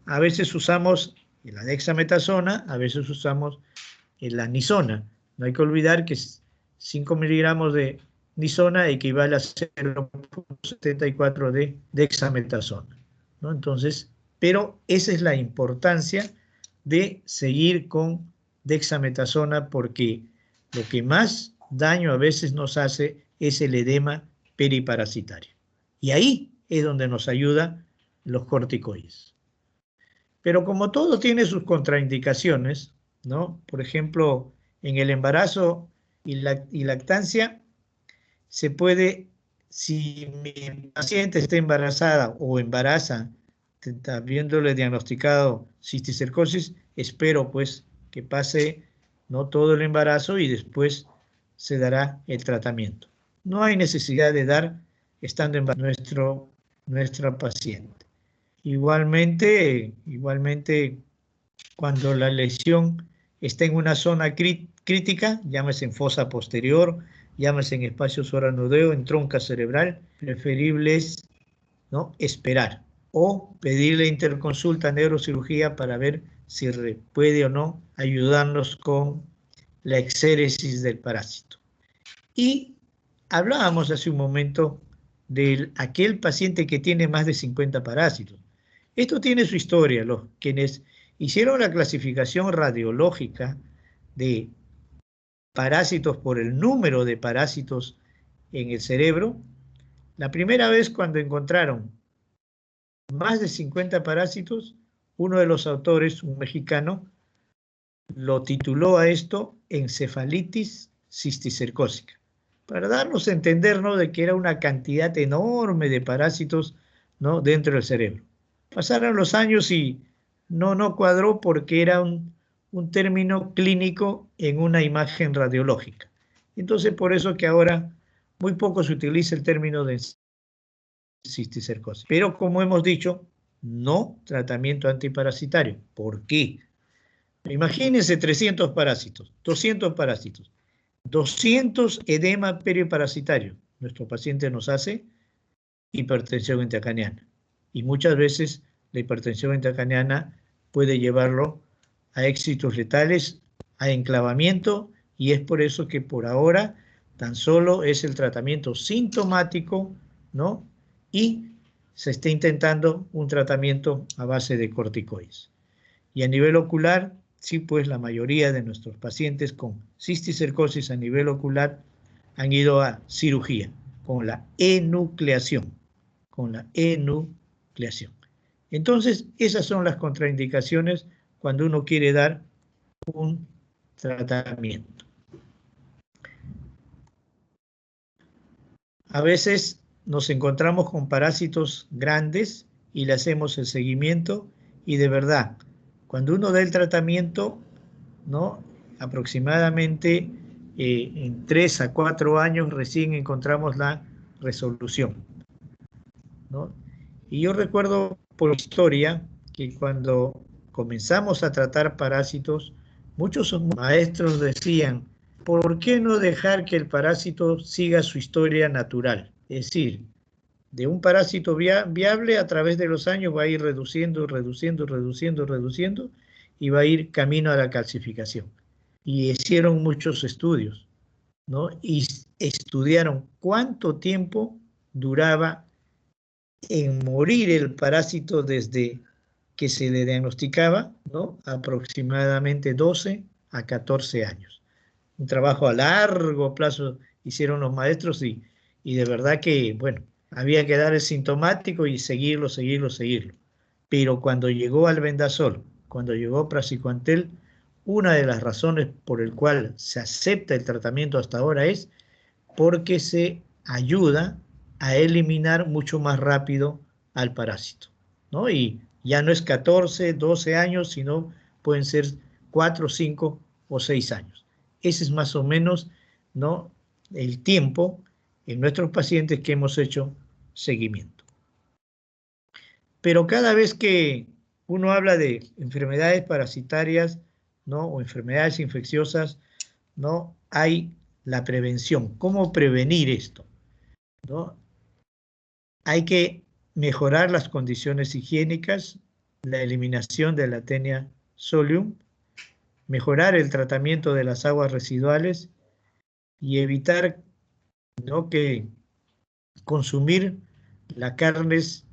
A veces usamos la dexametasona, a veces usamos la nizona. No hay que olvidar que 5 miligramos de nizona equivale a 0.74 de dexametasona, ¿no? Entonces, pero esa es la importancia de seguir con dexametasona, porque lo que más daño a veces nos hace es el edema periparasitario. Y ahí es donde nos ayudan los corticoides. Pero como todo tiene sus contraindicaciones, ¿no? Por ejemplo, en el embarazo y lactancia, se puede, si mi paciente está embarazada o embaraza, habiéndole diagnosticado cisticercosis, espero pues que pase, ¿no?, todo el embarazo y después se dará el tratamiento. No hay necesidad de dar estando embarazada nuestra paciente. Igualmente, cuando la lesión está en una zona crítica, llámese en fosa posterior, llámese en espacio subaracnoideo, en tronca cerebral, preferible es, ¿no?, esperar o pedirle interconsulta a neurocirugía para ver si puede o no ayudarnos con la exéresis del parásito. Y hablábamos hace un momento de aquel paciente que tiene más de 50 parásitos. Esto tiene su historia. Quienes hicieron la clasificación radiológica de parásitos por el número de parásitos en el cerebro, la primera vez cuando encontraron más de 50 parásitos, uno de los autores, un mexicano, lo tituló a esto encefalitis cisticercósica, para darnos a entender, ¿no?, de que era una cantidad enorme de parásitos, ¿no?, dentro del cerebro. Pasaron los años y no cuadró, porque era un término clínico en una imagen radiológica. Entonces, por eso que ahora muy poco se utiliza el término de cisticercosis. Pero como hemos dicho, no tratamiento antiparasitario. ¿Por qué? Imagínense 300 parásitos, 200 parásitos, 200 edema perioparasitario. Nuestro paciente nos hace hipertensión intracraniana. Y muchas veces la hipertensión intracraniana puede llevarlo a éxitos letales, a enclavamiento, y es por eso que por ahora tan solo es el tratamiento sintomático, ¿no? Y se está intentando un tratamiento a base de corticoides. Y a nivel ocular, sí, pues la mayoría de nuestros pacientes con cisticercosis a nivel ocular han ido a cirugía con la enucleación. Entonces, esas son las contraindicaciones cuando uno quiere dar un tratamiento. A veces nos encontramos con parásitos grandes y le hacemos el seguimiento y de verdad, cuando uno da el tratamiento, ¿no? Aproximadamente en 3 a 4 años recién encontramos la resolución, ¿no? Y yo recuerdo por historia que cuando comenzamos a tratar parásitos, muchos maestros decían, ¿por qué no dejar que el parásito siga su historia natural? Es decir, de un parásito viable a través de los años va a ir reduciendo y va a ir camino a la calcificación. Y hicieron muchos estudios, ¿no? Y estudiaron cuánto tiempo duraba en morir el parásito desde que se le diagnosticaba, ¿no? Aproximadamente 12 a 14 años. Un trabajo a largo plazo hicieron los maestros y de verdad que, bueno, había que dar el sintomático y seguirlo. Pero cuando llegó albendazol, cuando llegó praziquantel, una de las razones por el cual se acepta el tratamiento hasta ahora es porque se ayuda a eliminar mucho más rápido al parásito, ¿no? Y ya no es 14, 12 años, sino pueden ser 4, 5 o 6 años. Ese es más o menos, ¿no?, el tiempo en nuestros pacientes que hemos hecho seguimiento. Pero cada vez que uno habla de enfermedades parasitarias, ¿no?, o enfermedades infecciosas, ¿no?, hay la prevención. ¿Cómo prevenir esto?, ¿no? Hay que mejorar las condiciones higiénicas, la eliminación de la Taenia solium, mejorar el tratamiento de las aguas residuales y evitar, ¿no?, que consumir las carnes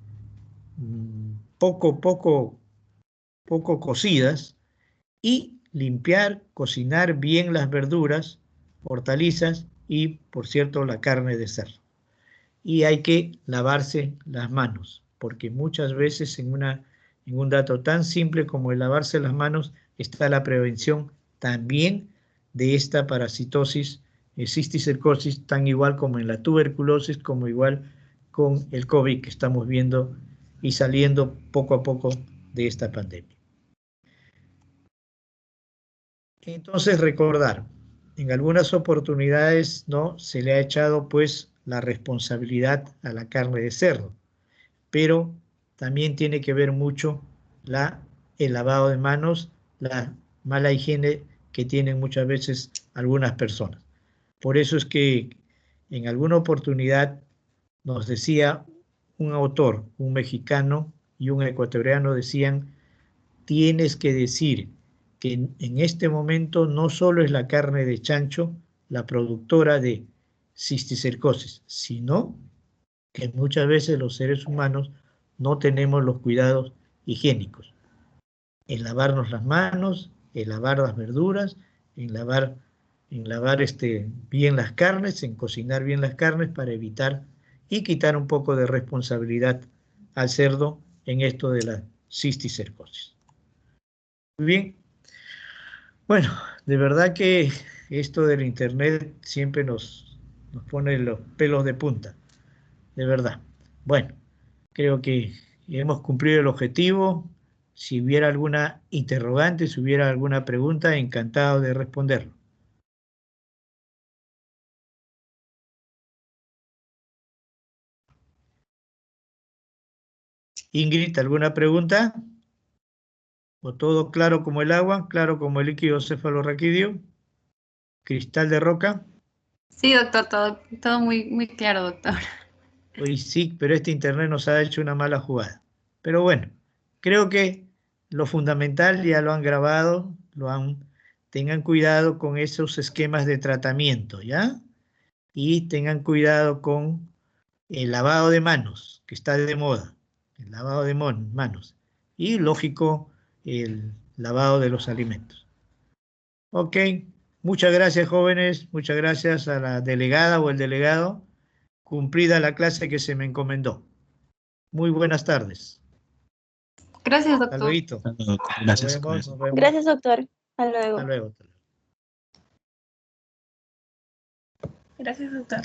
poco cocidas y limpiar, cocinar bien las verduras, hortalizas y, por cierto, la carne de cerdo. Y hay que lavarse las manos, porque muchas veces en un dato tan simple como el lavarse las manos está la prevención también de esta parasitosis, cisticercosis, tan igual como en la tuberculosis, como igual con el COVID que estamos viendo y saliendo poco a poco de esta pandemia. Entonces, recordar, en algunas oportunidades, ¿no?, se le ha echado pues la responsabilidad a la carne de cerdo, pero también tiene que ver mucho el lavado de manos, la mala higiene que tienen muchas veces algunas personas. Por eso es que en alguna oportunidad nos decía un autor, un mexicano y un ecuatoriano, decían, tienes que decir que en este momento no solo es la carne de chancho la productora de cisticercosis, sino que muchas veces los seres humanos no tenemos los cuidados higiénicos. En lavarnos las manos, en lavar las verduras, en lavar bien las carnes, en cocinar bien las carnes para evitar y quitar un poco de responsabilidad al cerdo en esto de la cisticercosis. Muy bien. Bueno, de verdad que esto del internet siempre nos pone los pelos de punta, de verdad. Bueno, creo que hemos cumplido el objetivo, Si hubiera alguna interrogante, si hubiera alguna pregunta, encantado de responderlo. Ingrid, ¿alguna pregunta? ¿O todo claro como el agua, claro como el líquido cefalorraquídeo? ¿Cristal de roca? Sí, doctor, todo muy claro, doctor. Hoy sí, pero este internet nos ha hecho una mala jugada. Pero bueno, creo que lo fundamental ya lo han grabado, tengan cuidado con esos esquemas de tratamiento, ¿ya? Y tengan cuidado con el lavado de manos, que está de moda, el lavado de manos. Y lógico, el lavado de los alimentos. Ok, muchas gracias jóvenes, muchas gracias a la delegada o el delegado. Cumplida la clase que se me encomendó. Muy buenas tardes. Gracias, Hasta doctor. luego. Gracias. Nos vemos. Gracias, doctor. Hasta luego. Hasta luego. Gracias, doctor.